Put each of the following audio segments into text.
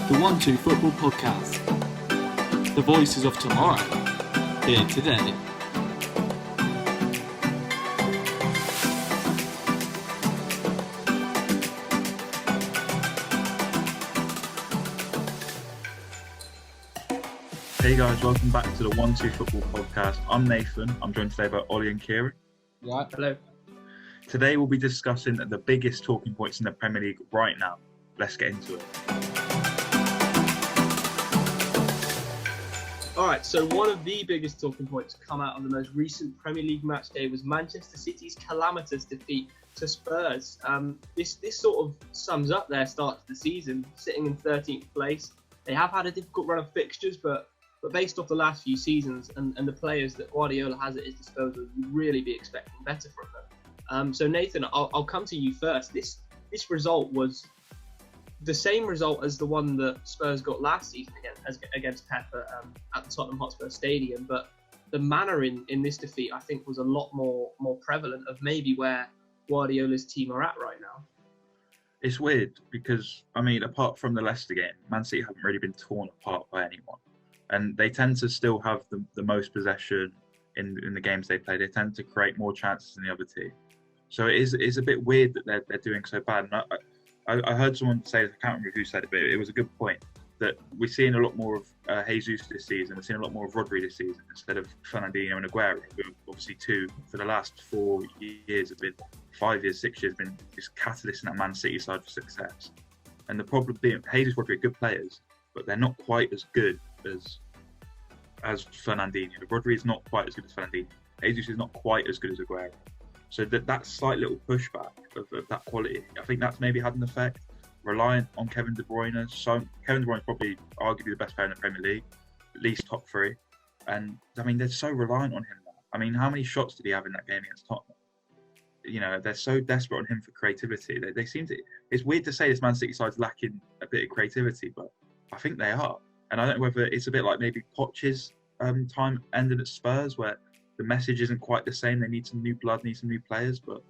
The O2F Football Podcast. The voices of tomorrow, here today. Hey guys, welcome back to the O2F Football Podcast. I'm Nathan. I'm joined today by Ollie and Kieran. Right, hello. Today we'll be discussing the biggest talking points in the Premier League right now. Let's get into it. Alright, so one of the biggest talking points to come out of the most recent Premier League match day was Manchester City's calamitous defeat to Spurs. This sort of sums up their start to the season, sitting in 13th place. They have had a difficult run of fixtures, but based off the last few seasons and the players that Guardiola has at his disposal, you'd really be expecting better from them. So Nathan, I'll come to you first. This result was the same result as the one that Spurs got last season against Pep at the Tottenham Hotspur Stadium, but the manner in this defeat, I think, was a lot more prevalent of maybe where Guardiola's team are at right now. It's weird because, apart from the Leicester game, Man City haven't really been torn apart by anyone. And they tend to still have the most possession in the games they play. They tend to create more chances than the other team. So it is a bit weird that they're doing so bad. And I heard someone say, I can't remember who said it, but it was a good point, that we're seeing a lot more of Jesus this season. We're seeing a lot more of Rodri this season instead of Fernandinho and Aguero, who obviously two for the last 4 years have been, 5 years, 6 years, been this catalyst in that Man City side for success. And the problem being, Jesus, Rodri are good players, but they're not quite as good as Fernandinho. Rodri is not quite as good as Fernandinho. Jesus is not quite as good as Aguero. So that slight little pushback of that quality, I think that's maybe had an effect. Reliant on Kevin De Bruyne. So Kevin De Bruyne is probably arguably the best player in the Premier League, at least top three. And they're so reliant on him now. How many shots did he have in that game against Tottenham? They're so desperate on him for creativity. They seem to. It's weird to say this Man City side's lacking a bit of creativity, but I think they are. And I don't know whether it's a bit like maybe Poch's time ended at Spurs, where the message isn't quite the same. They need some new blood, need some new players, but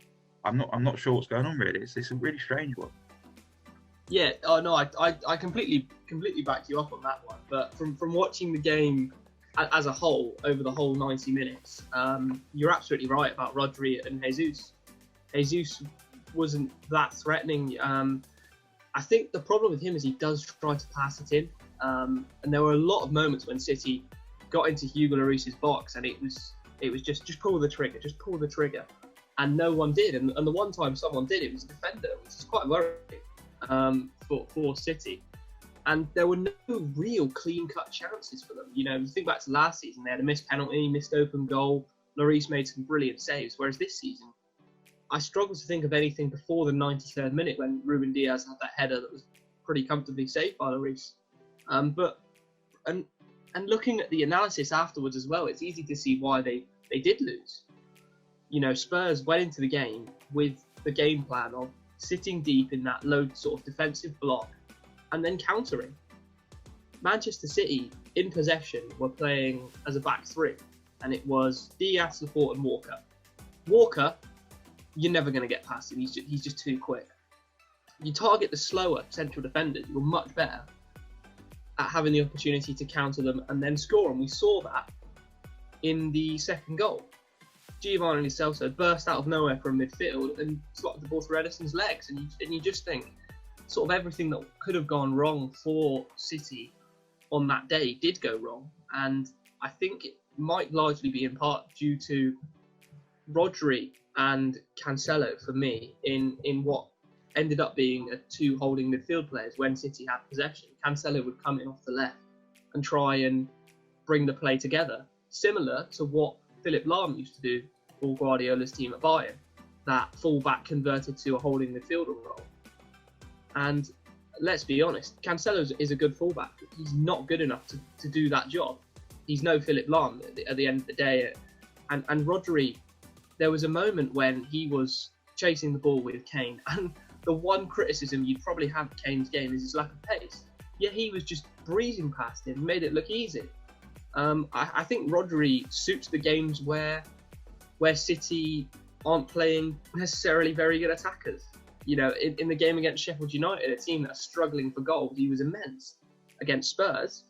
I'm not sure what's going on really. It's a really strange one. Yeah, no, I completely back you up on that one. But from watching the game as a whole over the whole 90 minutes, you're absolutely right about Rodri and Jesus. Jesus wasn't that threatening. I think the problem with him is he does try to pass it in. And there were a lot of moments when City got into Hugo Lloris's box and it was just pull the trigger, and no one did. And the one time someone did, it was a defender, which is quite worrying for City. And there were no real clean-cut chances for them. You think back to last season, they had a missed penalty, missed open goal. Lloris made some brilliant saves, whereas this season, I struggle to think of anything before the 93rd minute when Ruben Diaz had that header that was pretty comfortably saved by Lloris. And looking at the analysis afterwards as well, it's easy to see why they did lose. Spurs went into the game with the game plan of sitting deep in that low sort of defensive block and then countering. Manchester City, in possession, were playing as a back three, and it was Diaz, Laporte and Walker. Walker, you're never going to get past him. He's just too quick. You target the slower central defenders, you're much better at having the opportunity to counter them and then score. And we saw that in the second goal. Giovanni Lo Celso burst out of nowhere from midfield and slotted the ball through Ederson's legs. And you just think sort of everything that could have gone wrong for City on that day did go wrong. And I think it might largely be in part due to Rodri and Cancelo, for me, in what ended up being two holding midfield players when City had possession. Cancelo would come in off the left and try and bring the play together, similar to what Philipp Lahm used to do for Guardiola's team at Bayern, that full-back converted to a holding midfielder role. And let's be honest, Cancelo is a good full-back. He's not good enough to do that job. He's no Philipp Lahm at the end of the day. And Rodri, there was a moment when he was chasing the ball with Kane, and the one criticism you'd probably have of Kane's game is his lack of pace. Yet he was just breezing past him, made it look easy. I think Rodri suits the games where City aren't playing necessarily very good attackers. In the game against Sheffield United, a team that's struggling for goals, he was immense. against Spurs,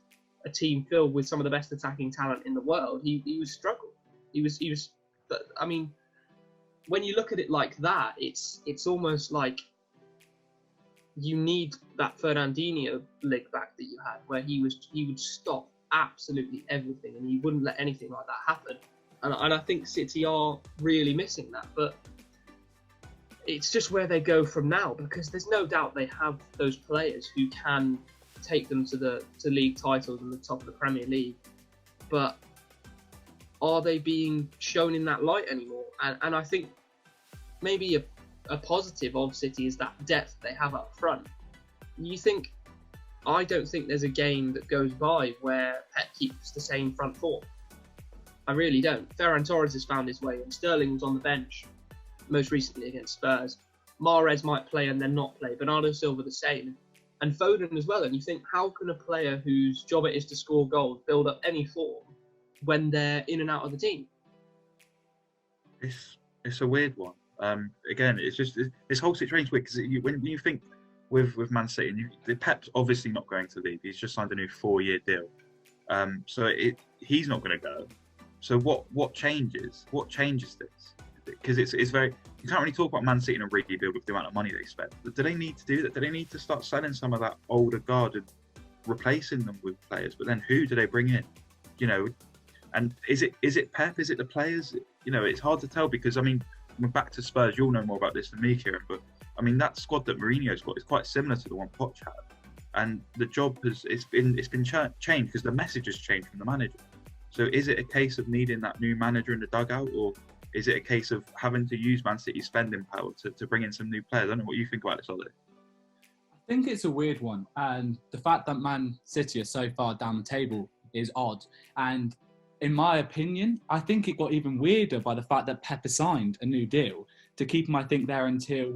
a team filled with some of the best attacking talent in the world, he was struggling. He was. But I mean, when you look at it like that, it's almost like you need that Fernandinho leg back that you had, where he would stop absolutely everything and he wouldn't let anything like that happen. And I think City are really missing that. But it's just where they go from now, because there's no doubt they have those players who can take them to league titles and the top of the Premier League. But are they being shown in that light anymore? And I think maybe a positive of City is that depth they have up front. I don't think there's a game that goes by where Pep keeps the same front four. I really don't. Ferran Torres has found his way, and Sterling was on the bench most recently against Spurs. Mahrez might play and then not play. Bernardo Silva the same. And Foden as well. And you think, how can a player whose job it is to score goals build up any form when they're in and out of the team? It's a weird one. Again, it's just this whole situation's weird because when you think with Man City, and Pep's obviously not going to leave. He's just signed a new 4-year deal, so he's not going to go. So what changes? What changes this? Because it's very, you can't really talk about Man City in a rebuild with the amount of money they spend. But do they need to do that? Do they need to start selling some of that older guard and replacing them with players? But then who do they bring in? And is it Pep? Is it the players? It's hard to tell because we're back to Spurs. You'll know more about this than me, Kieran. But that squad that Mourinho's got is quite similar to the one Poch had, and the job it's been changed because the message has changed from the manager. So is it a case of needing that new manager in the dugout, or is it a case of having to use Man City's spending power to bring in some new players? I don't know what you think about this, Ollie. I think it's a weird one, and the fact that Man City are so far down the table is odd. And in my opinion, I think it got even weirder by the fact that Pep signed a new deal to keep him, I think, there until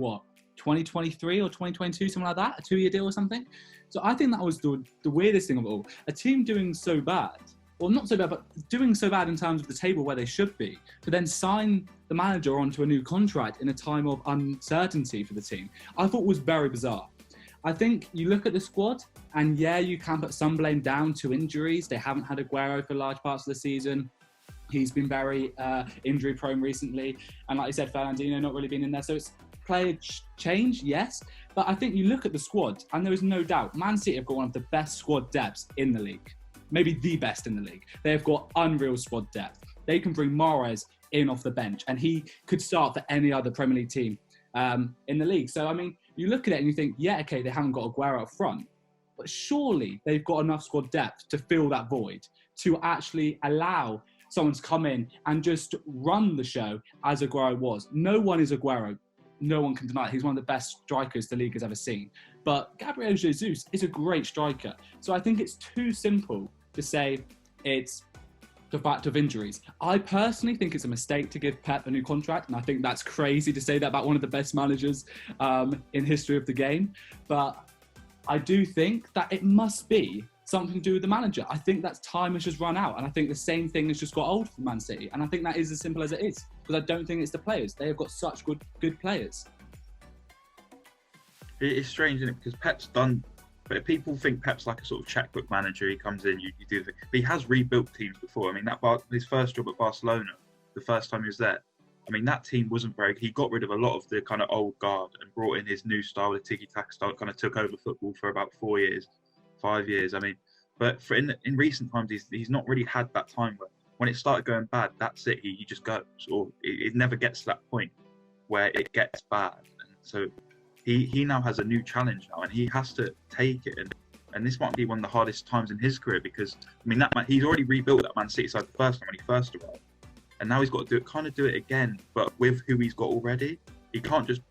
2023 or 2022, something like that, a 2-year deal or something. So I think that was the weirdest thing of all. A team doing so bad, well, not so bad, but doing so bad in terms of the table where they should be, to then sign the manager onto a new contract in a time of uncertainty for the team, I thought was very bizarre. I think you look at the squad, and you can put some blame down to injuries. They haven't had Aguero for large parts of the season. He's been very injury prone recently. And like you said, Fernandinho not really been in there. So it's player change, yes. But I think you look at the squad, and there is no doubt Man City have got one of the best squad depths in the league. Maybe the best in the league. They've got unreal squad depth. They can bring Mahrez in off the bench, and he could start for any other Premier League team in the league. So, you look at it and you think, okay, they haven't got Aguero up front, but surely they've got enough squad depth to fill that void, to actually allow someone to come in and just run the show as Aguero was. No one is Aguero. No one can deny it. He's one of the best strikers the league has ever seen. But Gabriel Jesus is a great striker. So I think it's too simple to say it's the fact of injuries. I personally think it's a mistake to give Pep a new contract, and I think that's crazy to say that about one of the best managers in history of the game. But I do think that it must be something to do with the manager. I think that time has just run out, and I think the same thing has just got old for Man City, and I think that is as simple as it is, because I don't think it's the players. They have got such good players. It's strange, isn't it? Because Pep's done. But people think Pep's like a sort of checkbook manager. He comes in, you do the thing. But he has rebuilt teams before. His first job at Barcelona, the first time he was there, that team wasn't very. He got rid of a lot of the kind of old guard and brought in his new style, the tiki-taka style. Kind of took over football for about 5 years. But in recent times, he's not really had that time where when it started going bad, that's it. He just goes, or it never gets to that point where it gets bad. And so he now has a new challenge now, and he has to take it. And this might be one of the hardest times in his career because he's already rebuilt that Man City side the first time when he first arrived, and now he's got to do it again, but with who he's got already. He can't just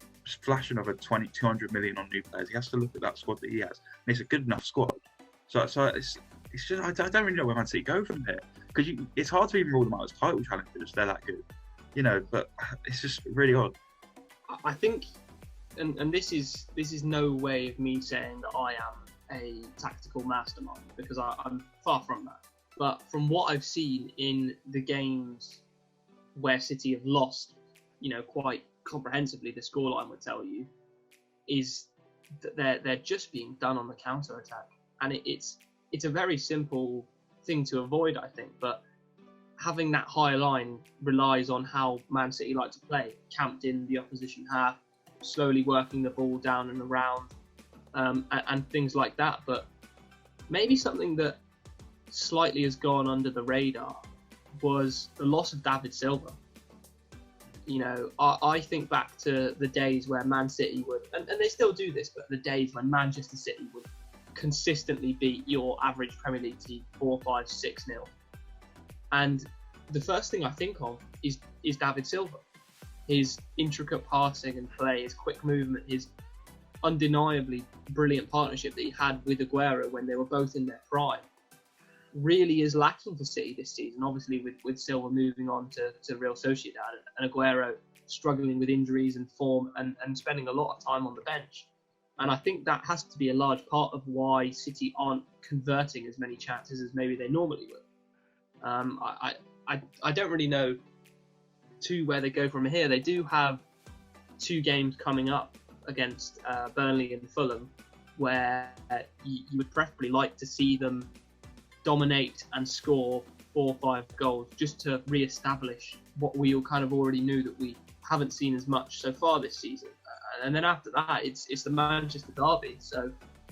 flash another 200 million on new players. He has to look at that squad that he has, and it's a good enough squad. So it's just I don't really know where Man City go from here, because it's hard to even rule them out as title challengers. They're that good, but it's just really odd. I think. And this is no way of me saying that I am a tactical mastermind, because I'm far from that. But from what I've seen in the games where City have lost, quite comprehensively, the scoreline would tell you, is that they're just being done on the counter attack, and it's it's a very simple thing to avoid, I think. But having that high line relies on how Man City like to play, camped in the opposition half, slowly working the ball down and around, and things like that. But maybe something that slightly has gone under the radar was the loss of David Silva. You know, I think back to the days where Man City would, and they still do this, but the days when Manchester City would consistently beat your average Premier League team 4-5, 6-0. And the first thing I think of is David Silva. His intricate passing and play, his quick movement, his undeniably brilliant partnership that he had with Aguero when they were both in their prime really is lacking for City this season. Obviously, with Silva moving on to Real Sociedad and Aguero struggling with injuries and form and spending a lot of time on the bench. And I think that has to be a large part of why City aren't converting as many chances as maybe they normally would. I don't really know where they go from here. They do have 2 games coming up against Burnley and Fulham where you would preferably like to see them dominate and score 4 or 5 goals just to re-establish what we all kind of already knew that we haven't seen as much so far this season. And then after that, it's the Manchester derby. So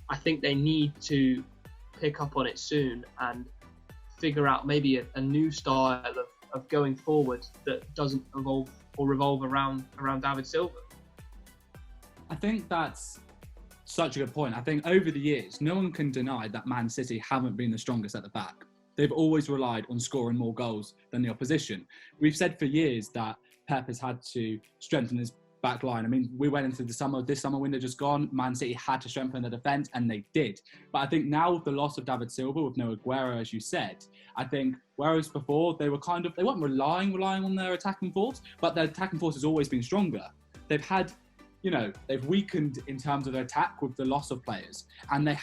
I think they need to pick up on it soon and figure out maybe a new style of going forward that doesn't revolve around David Silva. I think that's such a good point. I think over the years, no one can deny that Man City haven't been the strongest at the back. They've always relied on scoring more goals than the opposition. We've said for years that Pep has had to strengthen his back line. I mean, we went into this summer window just gone, Man City had to strengthen the defence, and they did. But I think now with the loss of David Silva, with no Aguero, as you said, I think whereas before they weren't relying on their attacking force, but their attacking force has always been stronger. They've weakened in terms of their attack with the loss of players, and the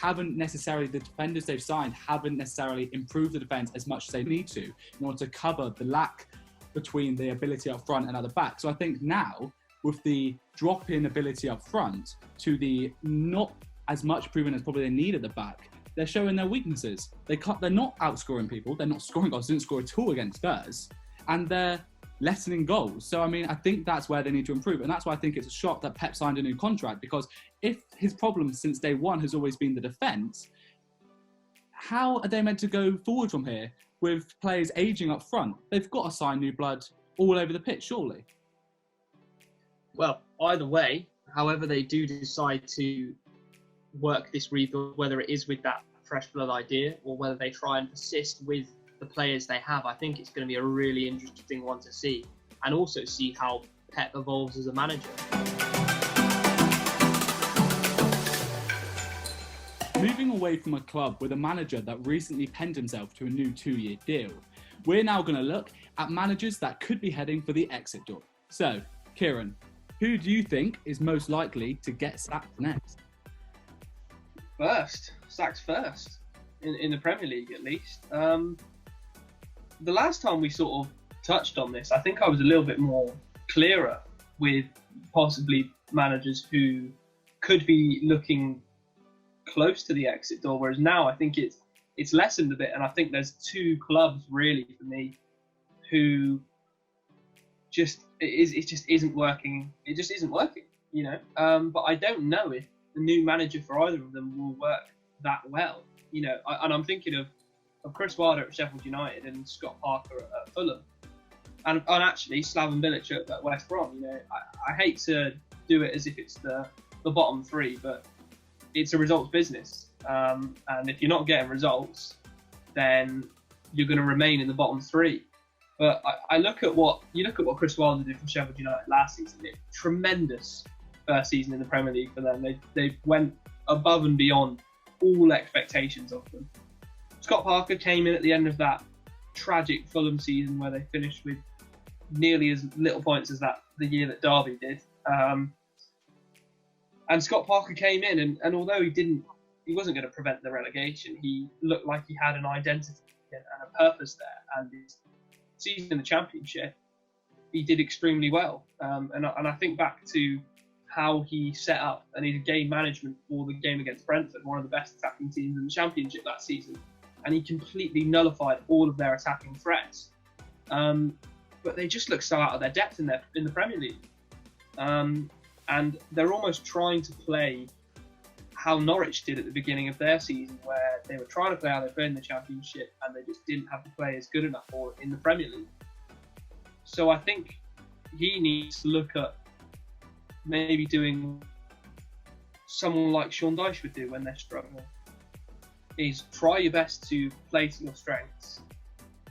defenders they've signed haven't necessarily improved the defence as much as they need to in order to cover the lack between the ability up front and at the back. So I think now, with the drop in ability up front to the not as much proven as probably they need at the back, they're showing their weaknesses. They're not outscoring people, they're not scoring goals, they didn't score at all against Spurs, and they're lessening goals. So, I mean, I think that's where they need to improve. And that's why I think it's a shock that Pep signed a new contract, because if his problem since day one has always been the defence, how are they meant to go forward from here with players ageing up front? They've got to sign new blood all over the pitch, surely. Well, either way, however they do decide to work this rebuild, whether it is with that fresh blood idea or whether they try and persist with the players they have, I think it's going to be a really interesting one to see, and also see how Pep evolves as a manager. Moving away from a club with a manager that recently penned himself to a new 2-year deal, we're now going to look at managers that could be heading for the exit door. So, Kieran, who do you think is most likely to get sacked next? Sacked first, in the Premier League at least. The last time we sort of touched on this, I think I was a little bit more clearer with possibly managers who could be looking close to the exit door, whereas now I think it's lessened a bit, and I think there's 2 clubs really for me who it just isn't working. It just isn't working, you know. But I don't know if the new manager for either of them will work that well, you know. And I'm thinking of Chris Wilder at Sheffield United and Scott Parker at Fulham, and actually Slaven Bilic at West Brom. You know, I hate to do it as if it's the bottom 3, but it's a results business, and if you're not getting results, then you're going to remain in the bottom 3. But I look at what Chris Wilder did for Sheffield United last season. Tremendous first season in the Premier League for them. They went above and beyond all expectations of them. Scott Parker came in at the end of that tragic Fulham season where they finished with nearly as little points as the year that Derby did. And Scott Parker came in, and although he wasn't going to prevent the relegation, he looked like he had an identity and a purpose there. And his season in the Championship, he did extremely well. And I think back to how he set up and his game management for the game against Brentford, one of the best attacking teams in the Championship that season, and he completely nullified all of their attacking threats. But they just look so out of their depth in the Premier League, and they're almost trying to play how Norwich did at the beginning of their season, where they were trying to play how they played in the Championship, and they just didn't have the players good enough for it in the Premier League. So I think he needs to look at maybe doing someone like Sean Dyche would do when they're struggling, is try your best to play to your strengths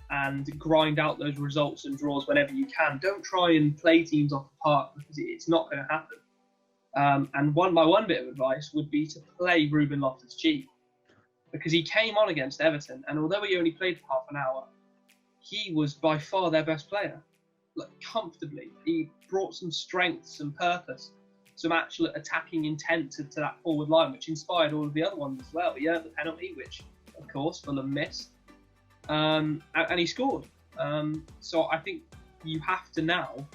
and grind out those results and draws whenever you can. Don't try and play teams off the park, because it's not going to happen. And my one bit of advice would be to play Ruben Loftus-Cheek, because he came on against Everton, and although he only played for half an hour, he was by far their best player, like comfortably. He brought some strength, some purpose, some actual attacking intent to that forward line, which inspired all of the other ones as well. He earned the penalty, which of course Fulham missed, and he scored. So I think you have to now,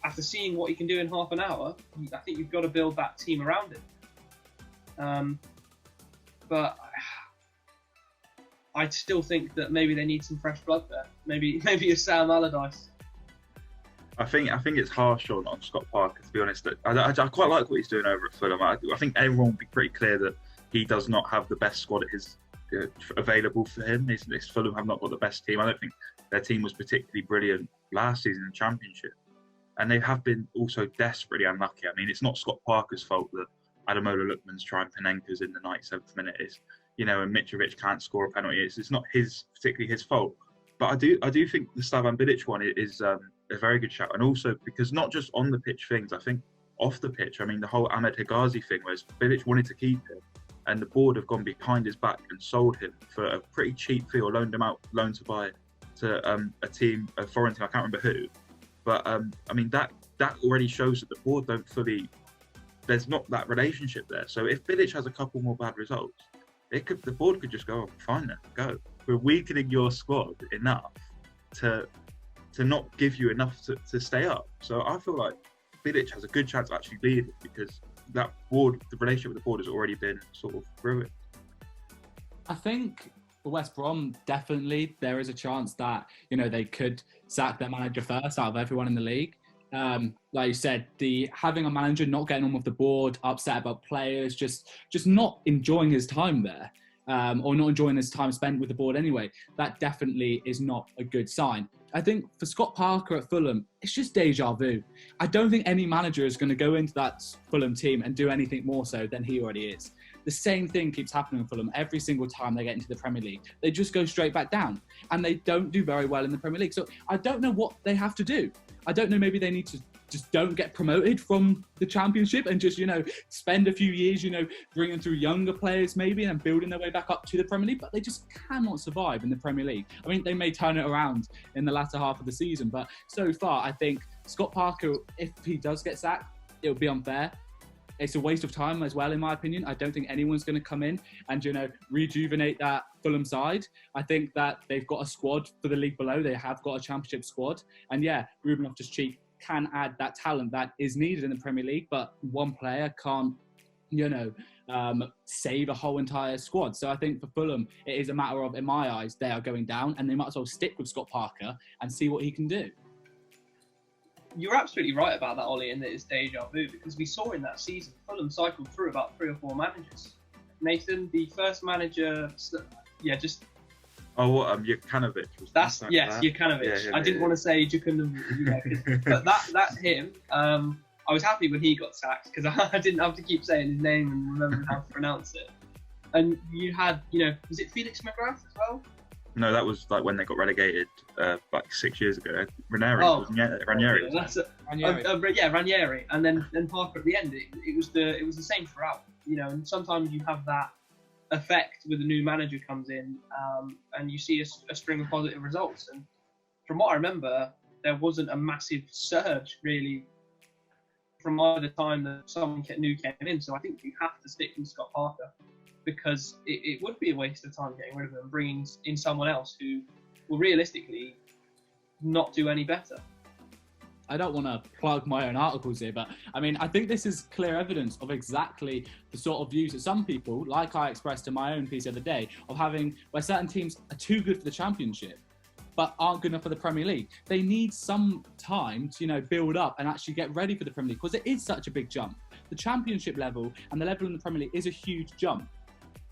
after seeing what he can do in half an hour, I think you've got to build that team around him. But I still think that maybe they need some fresh blood there. Maybe a Sam Allardyce. I think it's harsh on Scott Parker, to be honest. I quite like what he's doing over at Fulham. I think everyone will be pretty clear that he does not have the best squad at his available for him. Fulham have not got the best team. I don't think their team was particularly brilliant last season in the Championship, and they have been also desperately unlucky. I mean, it's not Scott Parker's fault that Ademola Lookman's trying Panenka's in the 97th minute. It's, and Mitrovic can't score a penalty. It's not particularly his fault. But I do think the Slavan Bilic one is a very good shout, and also because not just on the pitch things, I think off the pitch. I mean, the whole Ahmed Higazi thing, where Bilic wanted to keep him, and the board have gone behind his back and sold him for a pretty cheap fee, or loaned him out, loan to buy, to a foreign team. I can't remember who, but I mean that already shows that the board don't fully. There's not that relationship there. So if Bilic has a couple more bad results, the board could just go, oh, fine then, go. We're weakening your squad enough to not give you enough to stay up. So I feel like Bilic has a good chance of actually leaving, because the relationship with the board has already been sort of ruined. I think for West Brom, definitely there is a chance that they could sack their manager first out of everyone in the league. Like you said, having a manager not getting on with the board, upset about players, just not enjoying his time there, or not enjoying his time spent with the board anyway, that definitely is not a good sign. I think for Scott Parker at Fulham, it's just deja vu. I don't think any manager is going to go into that Fulham team and do anything more so than he already is. The same thing keeps happening in Fulham every single time they get into the Premier League. They just go straight back down, and they don't do very well in the Premier League. So I don't know what they have to do. I don't know, maybe they need to just don't get promoted from the Championship and just, spend a few years, bringing through younger players maybe and building their way back up to the Premier League. But they just cannot survive in the Premier League. I mean, they may turn it around in the latter half of the season, but so far, I think Scott Parker, if he does get sacked, it would be unfair. It's a waste of time as well, in my opinion. I don't think anyone's going to come in and, rejuvenate that Fulham side. I think that they've got a squad for the league below. They have got a Championship squad. And yeah, Ruben Loftus-Cheek can add that talent that is needed in the Premier League, but one player can't, save a whole entire squad. So I think for Fulham, it is a matter of, in my eyes, they are going down, and they might as well stick with Scott Parker and see what he can do. You're absolutely right about that, Ollie, and that it's deja vu, because we saw in that season, Fulham cycled through about 3 or 4 managers. Nathan, the first manager, Jukanovic. Jukanovic. Yeah, I didn't want to say Jukanovic, but that's him. I was happy when he got sacked, because I didn't have to keep saying his name and remembering how to pronounce it. And you had, was it Felix Magath as well? No, that was like when they got relegated, 6 years ago. Ranieri. Ranieri, and then Parker at the end. It was the same throughout. And sometimes you have that effect with a new manager comes in, and you see a string of positive results. And from what I remember, there wasn't a massive surge really from either time that someone new came in. So I think you have to stick with Scott Parker, because it would be a waste of time getting rid of him and bringing in someone else who will realistically not do any better. I don't want to plug my own articles here, but I mean, I think this is clear evidence of exactly the sort of views that some people, like I expressed in my own piece the other day, of having where certain teams are too good for the Championship, but aren't good enough for the Premier League. They need some time to, build up and actually get ready for the Premier League, because it is such a big jump. The Championship level and the level in the Premier League is a huge jump.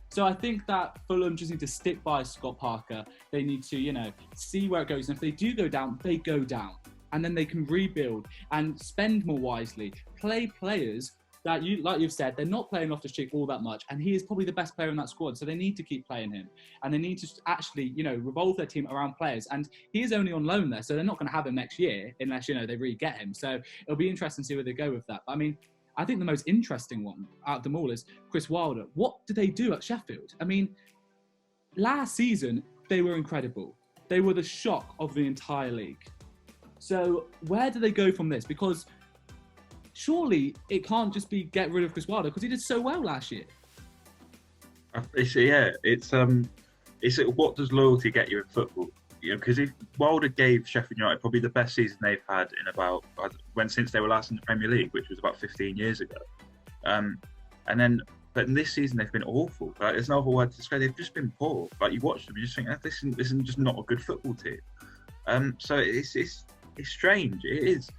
So I think that Fulham just need to stick by Scott Parker. They need to, see where it goes. And if they do go down, they go down. And then they can rebuild and spend more wisely. Play players that, like you've said, they're not playing Loftus-Cheek all that much. And he is probably the best player in that squad. So they need to keep playing him. And they need to actually, revolve their team around players. And he is only on loan there. So they're not going to have him next year unless, they really get him. So it'll be interesting to see where they go with that. But I mean, I think the most interesting one out of them all is Chris Wilder. What did they do at Sheffield? I mean, last season, they were incredible. They were the shock of the entire league. So where do they go from this? Because surely it can't just be get rid of Chris Wilder, because he did so well last year. It's what does loyalty get you in football? Because if Wilder gave Sheffield United probably the best season they've had in about since they were last in the Premier League, which was about 15 years ago. But in this season they've been awful. Like, there's no other word to describe. They've just been poor. Like, you watch them, you just think, this isn't just not a good football team. So it's strange. It is.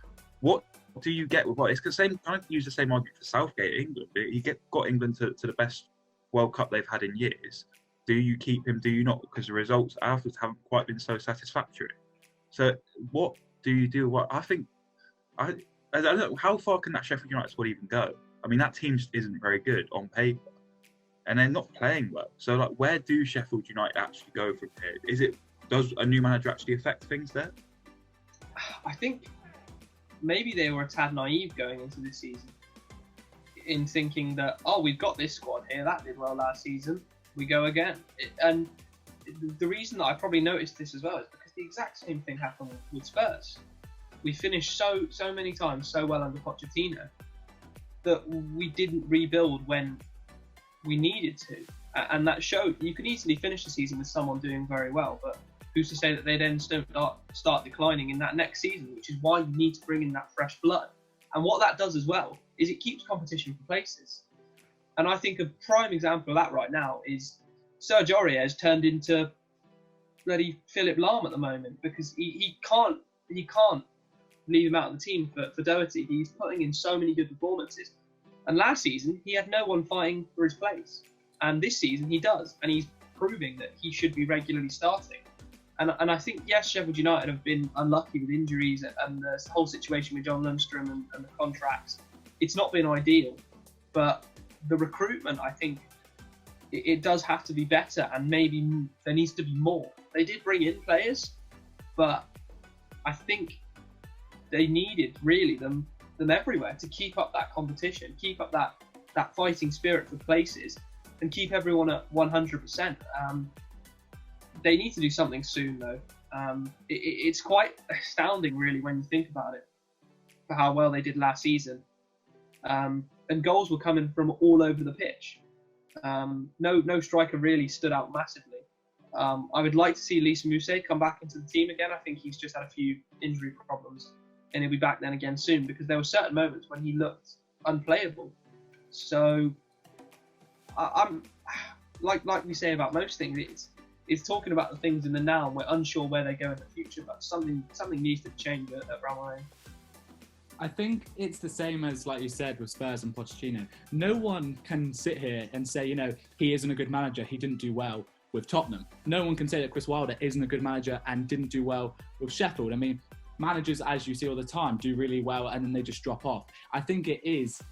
What do you get with what? It's the same. Kind of use the same argument for Southgate at England. You got England to the best World Cup they've had in years. Do you keep him? Do you not? Because the results afterwards haven't quite been so satisfactory. So what do you do? What I think, I don't know, how far can that Sheffield United squad even go? I mean, that team just isn't very good on paper, and they're not playing well. So like, where do Sheffield United actually go from here? Does a new manager actually affect things there? I think maybe they were a tad naive going into this season, in thinking that, we've got this squad here that did well last season. We go again. And the reason that I probably noticed this as well is because the exact same thing happened with Spurs. We finished so many times so well under Pochettino that we didn't rebuild when we needed to. And that showed. You could easily finish the season with someone doing very well, but who's to say that they then start declining in that next season, which is why you need to bring in that fresh blood. And what that does as well is it keeps competition for places. And I think a prime example of that right now is Serge Aurier has turned into bloody Philip Lahm at the moment, because he can't leave him out of the team for Doherty. He's putting in so many good performances. And last season, he had no one fighting for his place. And this season, he does. And he's proving that he should be regularly starting. And I think, yes, Sheffield United have been unlucky with injuries and the whole situation with John Lundstrom and the contracts. It's not been ideal. But the recruitment, I think, it does have to be better, and maybe there needs to be more. They did bring in players, but I think they needed really them everywhere to keep up that competition, keep up that fighting spirit for places, and keep everyone at 100%. They need to do something soon, though. It's quite astounding, really, when you think about it, for how well they did last season. And goals were coming from all over the pitch. No striker really stood out massively. I would like to see Lisa Mousset come back into the team again. I think he's just had a few injury problems, and he'll be back then again soon, because there were certain moments when he looked unplayable. So I'm like we say about most things, it's talking about the things in the now, and we're unsure where they go in the future. But something needs to change at Bramall. I think it's the same as, like you said, with Spurs and Pochettino. No one can sit here and say, he isn't a good manager, he didn't do well with Tottenham. No one can say that Chris Wilder isn't a good manager and didn't do well with Sheffield. I mean, managers, as you see all the time, do really well and then they just drop off. I think it is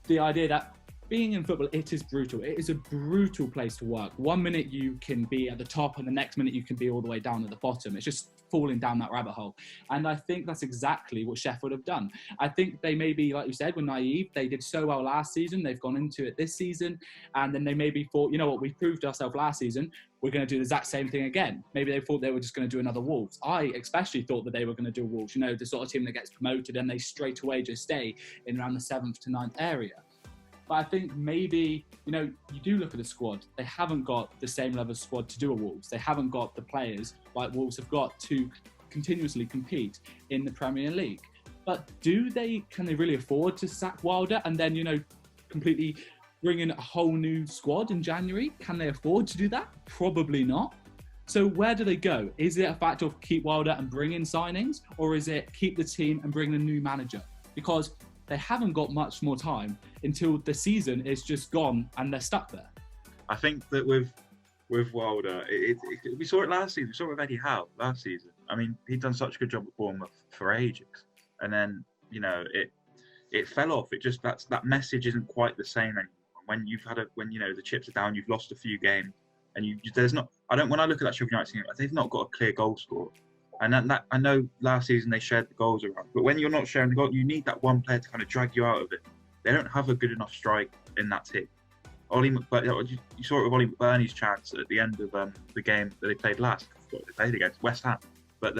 the idea that being in football, it is brutal. It is a brutal place to work. 1 minute you can be at the top and the next minute you can be all the way down at the bottom. It's just falling down that rabbit hole. And I think that's exactly what Sheffield have done. I think they maybe, like you said, were naive. They did so well last season. They've gone into it this season. And then they maybe thought, we proved ourselves last season. We're going to do the exact same thing again. Maybe they thought they were just going to do another Wolves. I especially thought that they were going to do Wolves, the sort of team that gets promoted and they straight away just stay in around the 7th to 9th area. But I think maybe, you do look at the squad. They haven't got the same level of squad to do a Wolves. They haven't got the players like Wolves have got to continuously compete in the Premier League. But can they really afford to sack Wilder and then, completely bring in a whole new squad in January? Can they afford to do that? Probably not. So where do they go? Is it a factor of keep Wilder and bring in signings, or is it keep the team and bring in a new manager? Because they haven't got much more time until the season is just gone and they're stuck there. I think that with Wilder, we saw it last season. We saw it with Eddie Howe last season. I mean, he'd done such a good job at Bournemouth for ages, and then it fell off. It just that message isn't quite the same anymore. When the chips are down, you've lost a few games, and when I look at that Sheffield United team, they've not got a clear goal scorer. And that I know last season they shared the goals around, but when you're not sharing the goal, you need that one player to kind of drag you out of it. They don't have a good enough strike in that team. You saw it with Ollie McBurney's chance at the end of the game that they played last. They played against West Ham, but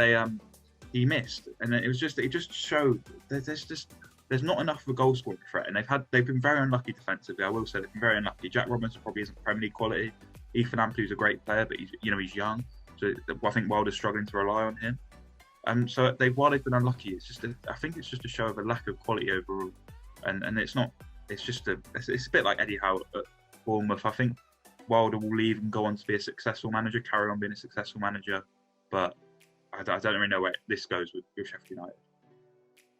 he missed, and it just showed that there's not enough of a goal scoring threat, and they've been very unlucky defensively. I will say they've been very unlucky. Jack Robinson probably isn't Premier League quality. Ethan Amplu's a great player, but he's young, so I think Wilder's struggling to rely on him. So while they've been unlucky, I think it's just a show of a lack of quality overall, and it's not. It's a bit like Eddie Howe at Bournemouth. I think Wilder will leave and go on to be a successful manager, carry on being a successful manager, but I don't really know where this goes with Sheffield United.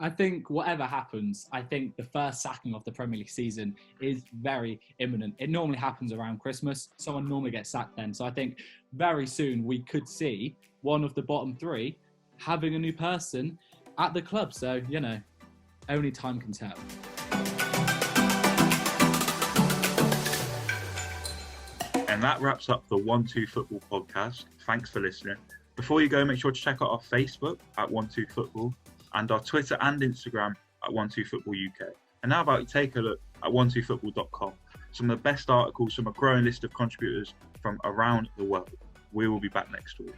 I think whatever happens, I think the first sacking of the Premier League season is very imminent. It normally happens around Christmas. Someone normally gets sacked then. So I think very soon we could see one of the bottom three having a new person at the club. So, only time can tell. And that wraps up the 1-2 Football podcast. Thanks for listening. Before you go, make sure to check out our Facebook at 1-2 Football and our Twitter and Instagram at 1-2 Football UK. And now about you take a look at 12football.com. Some of the best articles from a growing list of contributors from around the world. We will be back next week.